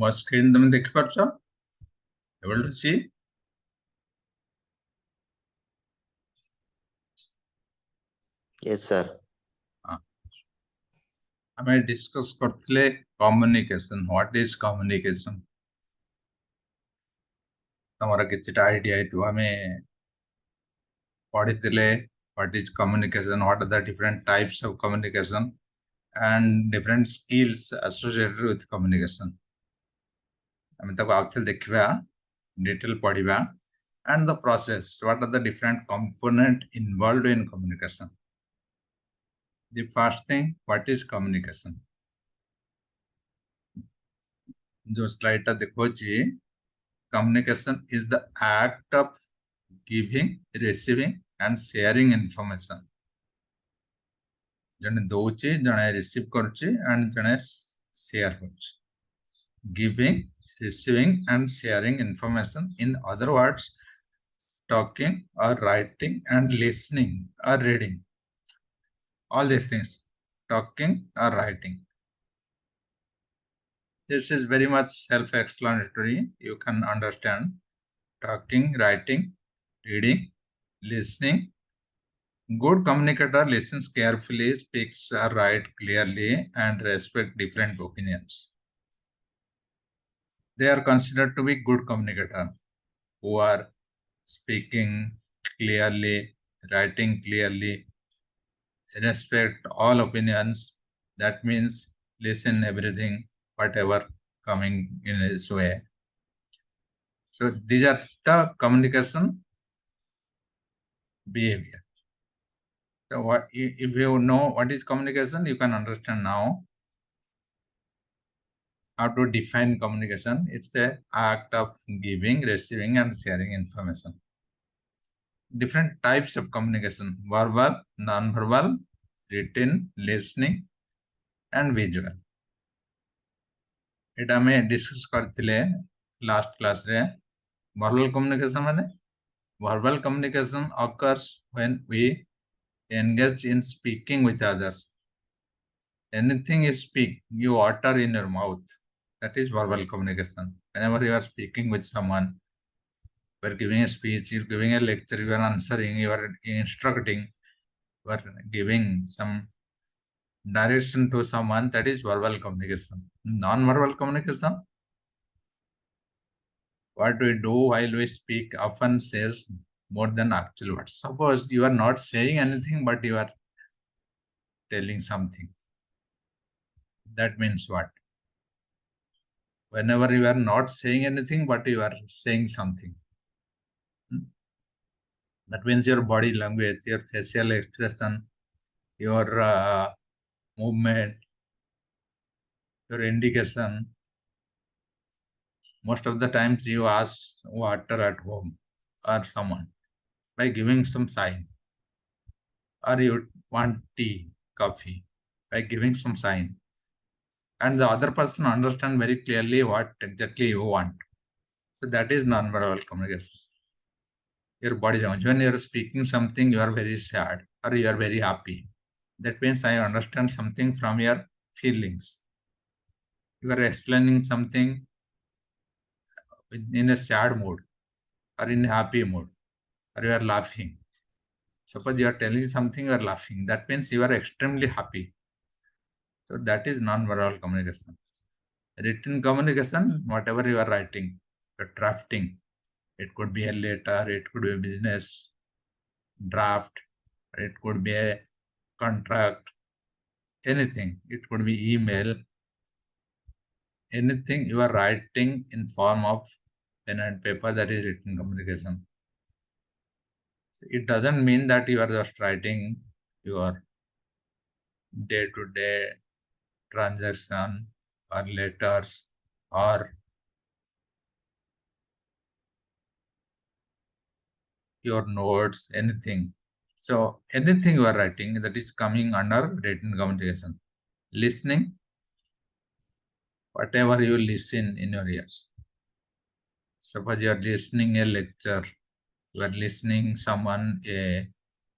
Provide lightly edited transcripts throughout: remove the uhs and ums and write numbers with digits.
ମୋ ସ୍କ୍ରିନ୍ ତମେ ଦେଖିପାରୁଛ? Able to see? Yes, sir. ଆମେ discuss କରିଥିଲେ communication. What is communication? ତମର କିଛିଟା idea ହେଇଥିବ। ଆମେ ପଢିଥିଲେ what is communication, what are the different types of communication and different skills associated with communication. ଆମେ ତାକୁ ଆଉଥରେ ଦେଖିବା, detail ପଢିବା, and the process. What are the different components involved in communication? The first thing, what is communication? जो slide टा देखोची, communication is the act of giving, receiving and sharing information. जने दोची, जने receive करची and जने share करची. Giving, receiving and sharing information. In other words, talking or writing and listening or reading. All these things, talking or writing. This is very much self-explanatory. You can understand talking, writing, reading, listening. Good communicator listens carefully, speaks or write clearly, and respect different opinions. They are considered to be good communicator who are speaking clearly, writing clearly, respect all opinions. That means listen everything, whatever coming in his way. So these are the communication behavior. So what if you know what is communication, you can understand now how to define communication. It's the act of giving, receiving, and sharing information. Different types of communication: verbal, non-verbal, written, listening, and visual. It I discuss करथिले last class रे. Verbal communication माने verbal communication occurs when we engage in speaking with others. Anything you speak, you utter in your mouth. That is verbal communication. Whenever you are speaking with someone, you are giving a speech, you are giving a lecture, you are answering, you are instructing, you are giving some direction to someone, that is verbal communication. Non-verbal communication, what we do while we speak often says more than actual words. Suppose you are not saying anything, but you are telling something. That means what? Whenever you are not saying anything, but you are saying something. That means your body language, your facial expression, your movement, your indication. Most of the times you ask water at home or someone by giving some sign. Or you want tea, coffee, by giving some sign. And the other person understand very clearly what exactly you want. So that is non-verbal communication. Your body language. When you are speaking something, you are very sad or you are very happy. That means I understand something from your feelings. You are explaining something in a sad mood or in a happy mood, or you are laughing. Suppose you are telling something, you are laughing. That means you are extremely happy. So that is non-verbal communication. Written communication, whatever you are writing, drafting. It could be a letter, it could be a business draft, it could be a contract, anything. It could be email. Anything you are writing in form of pen and paper, that is written communication. So it doesn't mean that you are just writing your day-to-day transaction or letters or your notes, anything. So anything you are writing, that is coming under written communication. Listening, whatever you listen in your ears. Suppose you are listening a lecture, you are listening someone a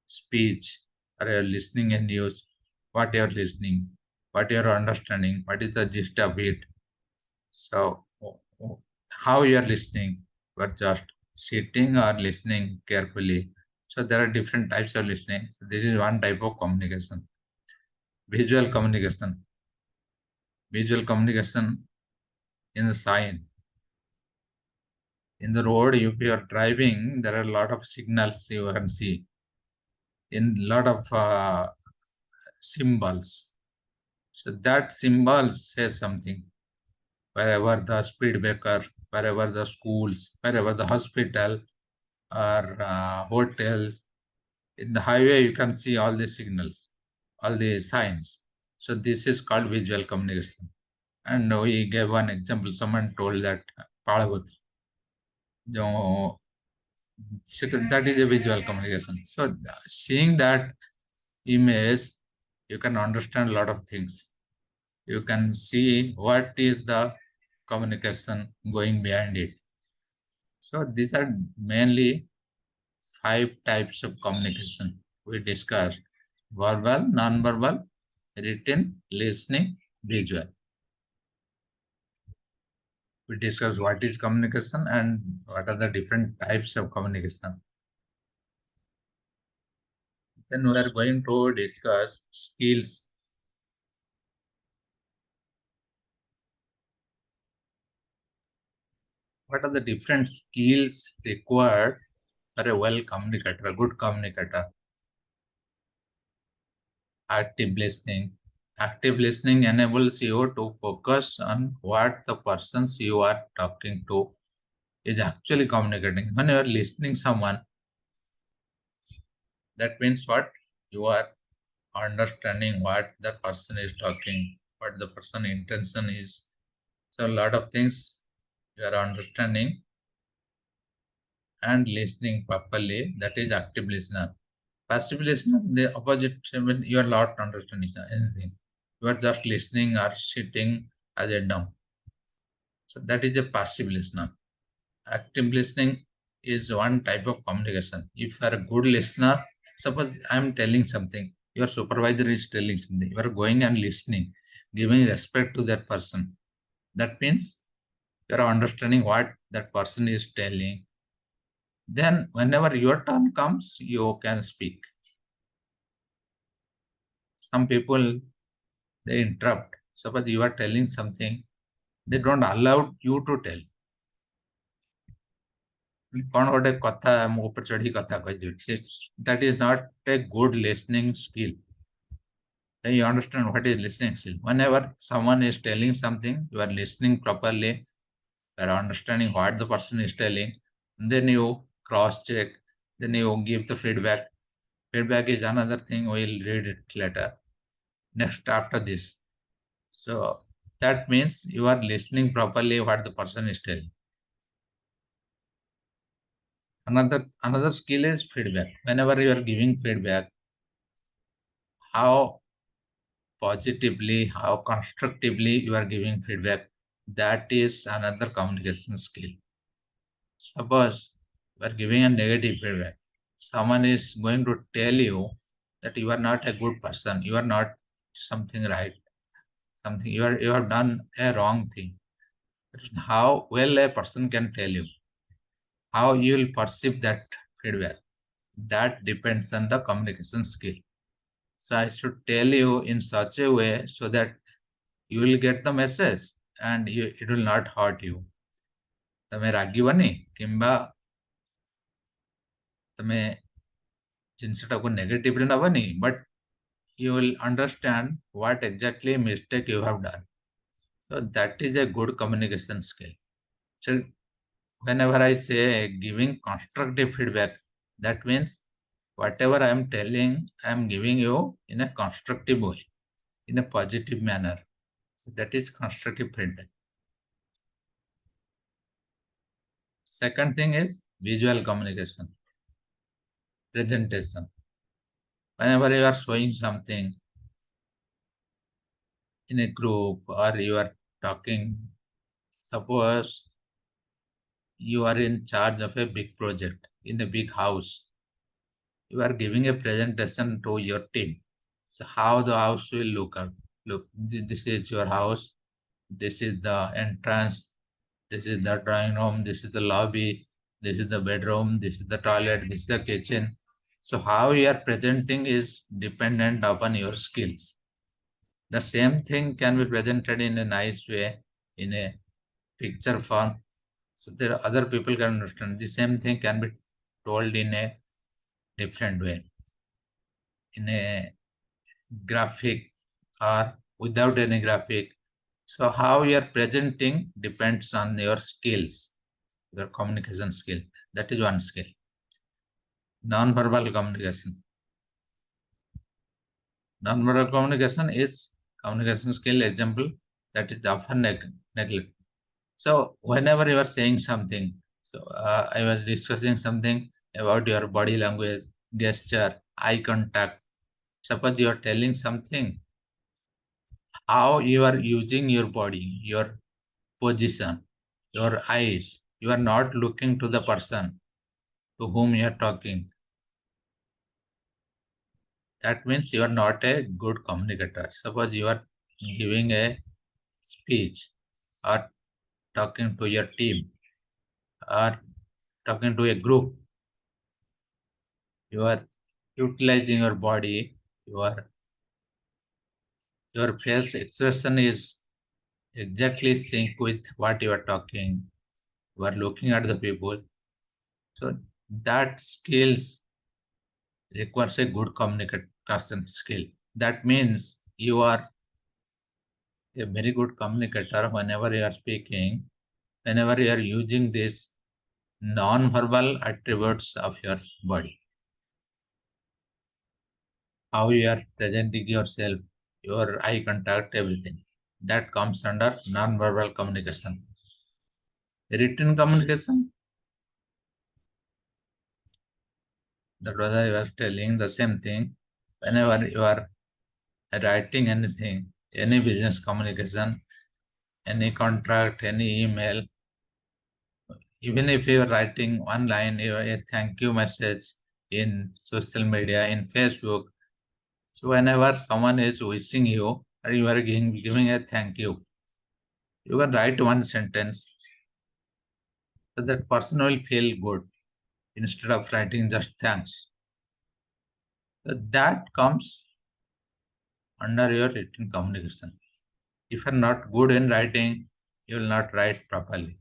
speech, or you are listening a news, what you are listening, what you are understanding, what is the gist of it. So, how you are listening? You are just sitting or listening carefully. So there are different types of listening. So this is one type of communication. Visual communication. Visual communication in the sign. In the road, if you are driving, there are a lot of signals you can see. In a lot of symbols. So that symbol says something. Wherever the speed breaker, wherever the schools, wherever the hospital or hotels, in the highway you can see all the signals, all the signs. So this is called visual communication. And we gave one example. Someone told that Palavut, so that is a visual communication. So seeing that image, you can understand a lot of things. You can see what is the communication going behind it. So these are mainly 5 types of communication we discussed: verbal, non-verbal, written, listening, visual. We discussed what is communication and what are the different types of communication. Then we are going to discuss skills. What are the different skills required for a well communicator, a good communicator? Active listening. Active listening enables you to focus on what the persons you are talking to is actually communicating. When you are listening someone, that means what? You are understanding what the person is talking, what the person intention is. So a lot of things you are understanding and listening properly. That is active listener. Passive listener, the opposite. When you are not understanding anything, you are just listening or sitting as a dumb. So that is a passive listener. Active listening is one type of communication. If you are a good listener, suppose I am telling something, your supervisor is telling something, you are going and listening, giving respect to that person. That means you are understanding what that person is telling. Then, whenever your turn comes, you can speak. Some people they interrupt. Suppose you are telling something, they don't allow you to tell. କଣ ଗୋଟେ କଥା ମୋ ଉପରେ ଚଢି କଥା କହିଦେଉଛି, that is not a good listening skill. Then you understand what is listening skill. Whenever someone is telling something, you are listening properly, you are understanding what the person is telling, then you cross check, then you give the feedback. Feedback is another thing, we'll read it later next after this. So that means you are listening properly what the person is telling. Another skill is feedback. Whenever you are giving feedback, how positively, how constructively you are giving feedback, that is another communication skill. Suppose you are giving a negative feedback, someone is going to tell you that you are not a good person, you are not something right, something you have done a wrong thing. How well a person can tell you, how you will perceive that feedback, that depends on the communication skill. So I should tell you in such a way so that you will get the message and it will not hurt you. ତମେ ରାଗିବନି କିମ୍ବା ତମେ ଜିନିଷଟାକୁ ନେଗେଟିଭରେ ନେବନି, but you will understand what exactly mistake you have done. So that is a good communication skill. So whenever I say giving constructive feedback, that means whatever I am telling, I am giving you in a constructive way, in a positive manner. That is constructive feedback. Second thing is visual communication, presentation. Whenever you are showing something in a group or you are talking, suppose you are in charge of a big project in a big house, you are giving a presentation to your team. So how the house will look. This is your house. this is the entrance, this is the drawing room, this is the lobby, this is the bedroom, this is the toilet, this is the kitchen. So how you are presenting is dependent upon your skills. The same thing can be presented in a nice way, in a picture form, so that other people can understand. The same thing can be told in a different way, in a graphic or without any graphic. So how you are presenting depends on your skills, your communication skill. That is one skill. Non-verbal communication. Non-verbal communication is communication skill example that is often neglected. So whenever you are saying something, so I was discussing something about your body language, gesture, eye contact. Suppose you are telling something, how you are using your body, your position, your eyes. You are not looking to the person to whom you are talking. That means you are not a good communicator. Suppose you are giving a speech or talking to your team or talking to a group, you are utilizing your body, your face expression is exactly sync with what you are talking. You are looking at the people. So that skills requires a good communication skill. That means you are a very good communicator whenever you are speaking, whenever you are using these non-verbal attributes of your body. How you are presenting yourself, your eye contact, everything. That comes under non-verbal communication. Written communication, that was I was telling the same thing. Whenever you are writing anything, any business communication, any contract, any email, even if you are writing one line, a thank you message in social media, in Facebook. So whenever someone is wishing you or you are giving a thank you can write one sentence so that person will feel good instead of writing just thanks. So that comes under your written communication. If you're not good in writing, you will not write properly.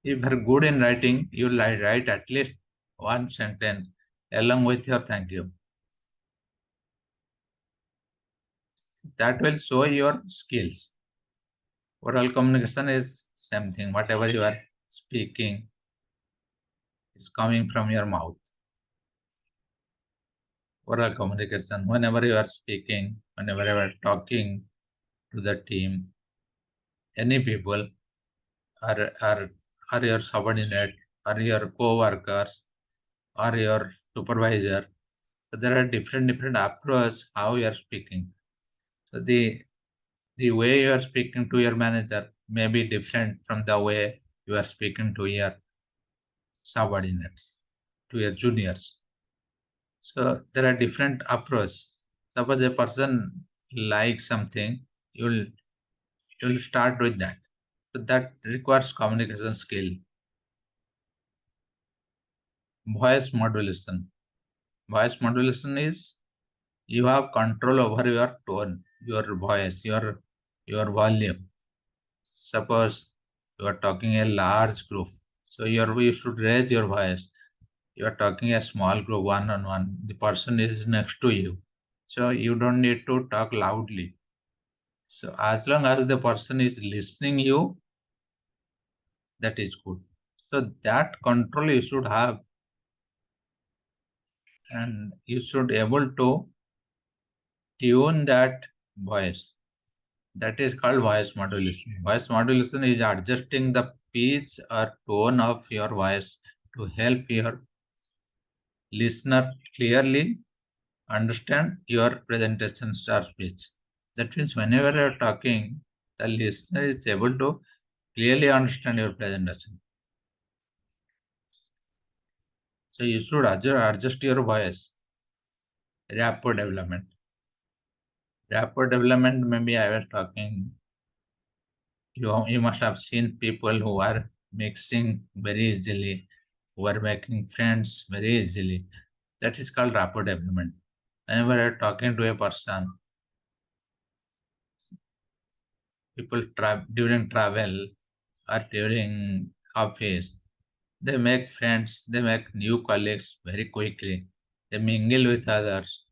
If you're good in writing, you will write at least one sentence along with your thank you. That will show your skills. Oral communication is same thing. Whatever you are speaking is coming from your mouth. Oral communication, whenever you are speaking, whenever you are talking to the team, any people are your subordinate, are your co-workers, or your supervisor. So there are different approach how you are speaking. So the way you are speaking to your manager may be different from the way you are speaking to your subordinates, to your juniors. So there are different approach. Suppose a person likes something, you'll you'll start with that. So that requires communication skill. Voice modulation. Voice modulation is you have control over your tone, your voice, your volume. Suppose you are talking a large group, so you should raise your voice. You are talking a small group, one on one. The person is next to you, so you don't need to talk loudly. So as long as the person is listening you, that is good. So that control you should have, and you should able to tune that voice. That is called voice modulation. Voice modulation is adjusting the pitch or tone of your voice to help your listener clearly understand your presentation or speech. That means whenever you are talking, the listener is able to clearly understand your presentation. So you should adjust your voice. Rapport development. Rapport development, maybe I was talking You must have seen people who are mixing very easily, who are making friends very easily. That is called rapport development. Whenever you're talking to a person, people during travel or during office, they make friends, they make new colleagues very quickly. They mingle with others.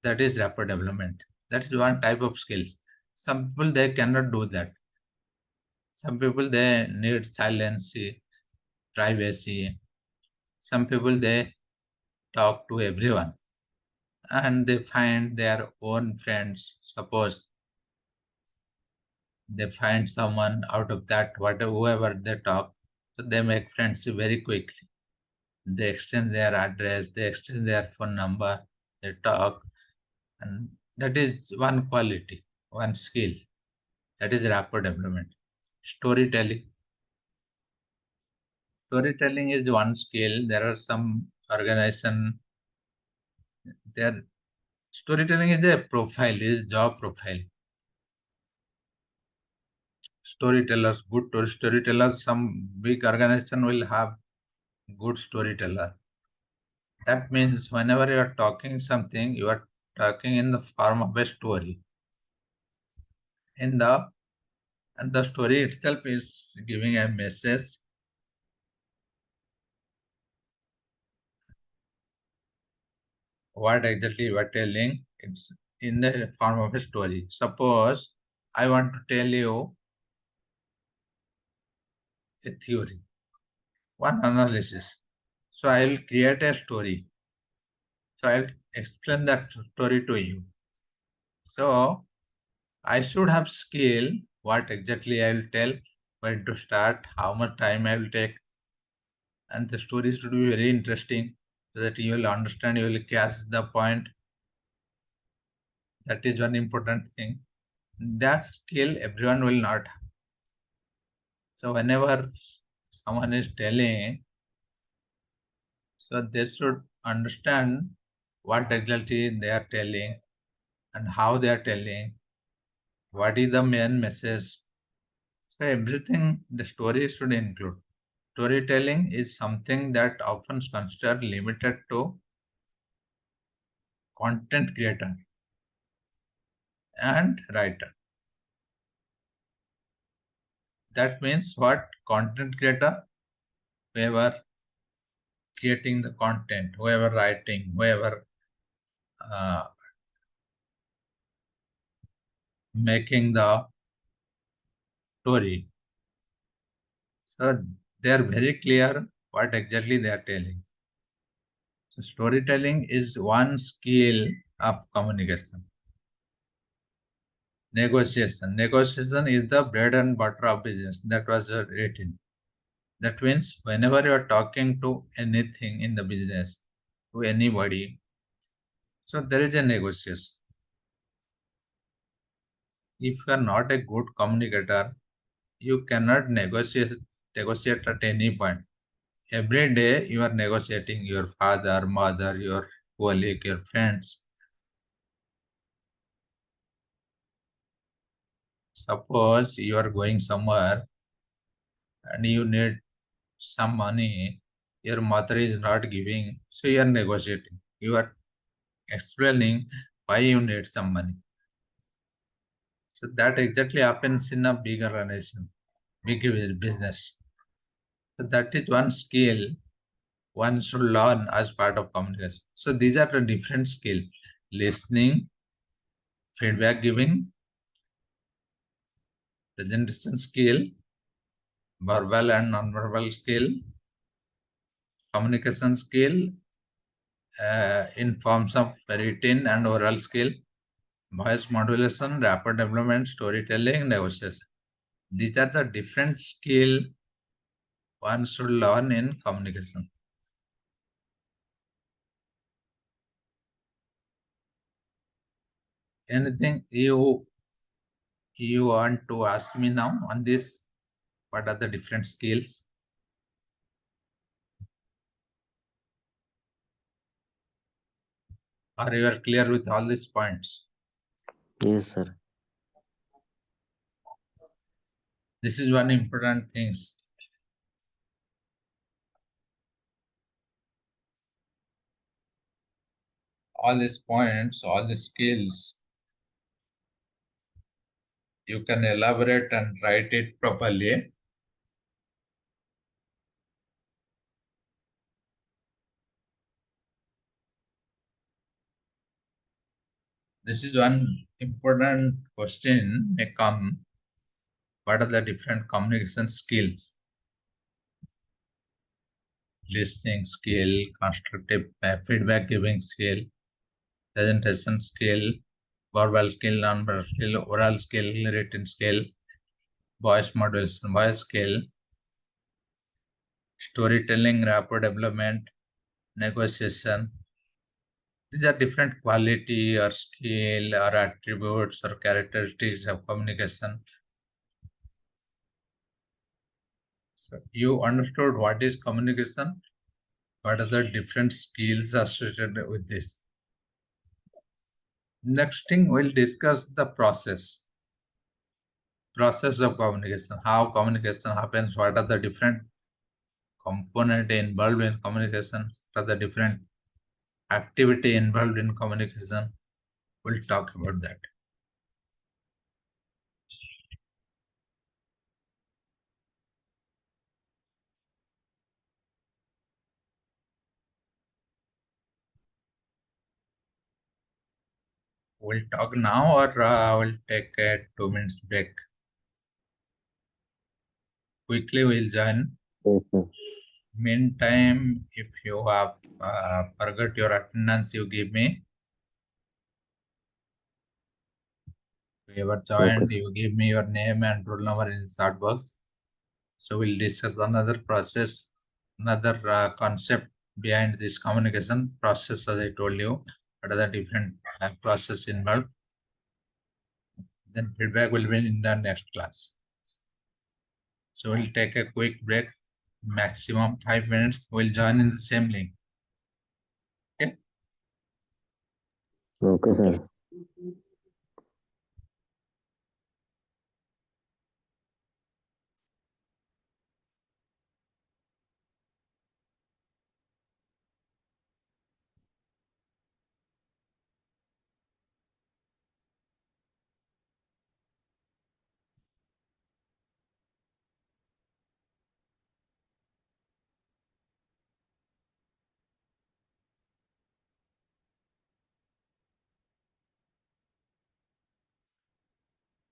That is rapport development. That is one type of skills. Some people they cannot do that. Some people they need silence, privacy. Some people they talk to everyone and they find their own friends. Suppose they find someone out of that, whatever whoever they talk, so they make friends very quickly. They exchange their address, they exchange their phone number, they talk, and that is one quality, one skill. That is rapport development. Storytelling. Storytelling is one skill. There are some organization. Their storytelling is a profile, is job profile. Storytellers, good storytellers. Some big organization will have good storyteller. That means whenever you are talking something, you are talking in the form of a story. In the and the story itself is giving a message. What exactly you are telling? It's in the form of a story. Suppose I want to tell you a theory, one analysis. So I will create a story. So I'll explain that story to you. So I should have skill what exactly I will tell, when to start, how much time I will take, and the story should be very interesting so that you will understand, you will catch the point. That is one important thing. That skill everyone will not have. So whenever someone is telling, so they should understand what exactly they are telling and how they are telling, what is the main message. So everything the story should include. Storytelling is something that often considered limited to content creator and writer. That means what? Content creator, whoever creating the content, whoever writing, whoever uh, making the story. So they are very clear what exactly they are telling. So storytelling is one skill of communication. Negotiation. Negotiation is the bread and butter of business. That was written. That means whenever you are talking to anything in the business, to anybody, so there is a negotiation. If you are not a good communicator, you cannot negotiate at any point. Every day you are negotiating your father, mother, your colleague, your friends. Suppose you are going somewhere and you need some money, your mother is not giving, so you are negotiating. You are explaining why you need some money. So that exactly happens in a big organization, big business. So that is one skill one should learn as part of communication. So these are the different skills: listening, feedback giving, presentation skill, verbal and non-verbal skill, communication skill in forms of written and oral skill, voice modulation, rapport development, storytelling, negotiation. These are the different skill one should learn in communication. Anything you want to ask me now on this? What are the different skills? Or you are clear with all these points? Yes, sir. This is one important thing. All these points, all the skills, you can elaborate and write it properly. This is one important question may come. What are the different communication skills? Listening skill, constructive feedback giving skill, presentation skill, verbal skill, non-verbal skill, oral skill, written skill, voice modulation, voice skill, storytelling, rapport development, negotiation. These are different quality or skill or attributes or characteristics of communication. So you understood what is communication? What are the different skills associated with this? Next thing, we'll discuss the process of communication, how communication happens, what are the different components involved in communication, what are the different activity involved in communication. We'll talk about that. We'll talk now or we'll take a 2 minutes break. Quickly we'll join. Yes, sir. Meantime, if you have forgot your attendance, you give me. If you ever joined, Okay. you give me your name and roll number in the chat box. So we'll discuss another process, another concept behind this communication process. As I told you, what are the different process involved? Then feedback will be in the next class. So we'll take a quick break, maximum 5 minutes. We'll join in the same link. Okay. Okay, sir.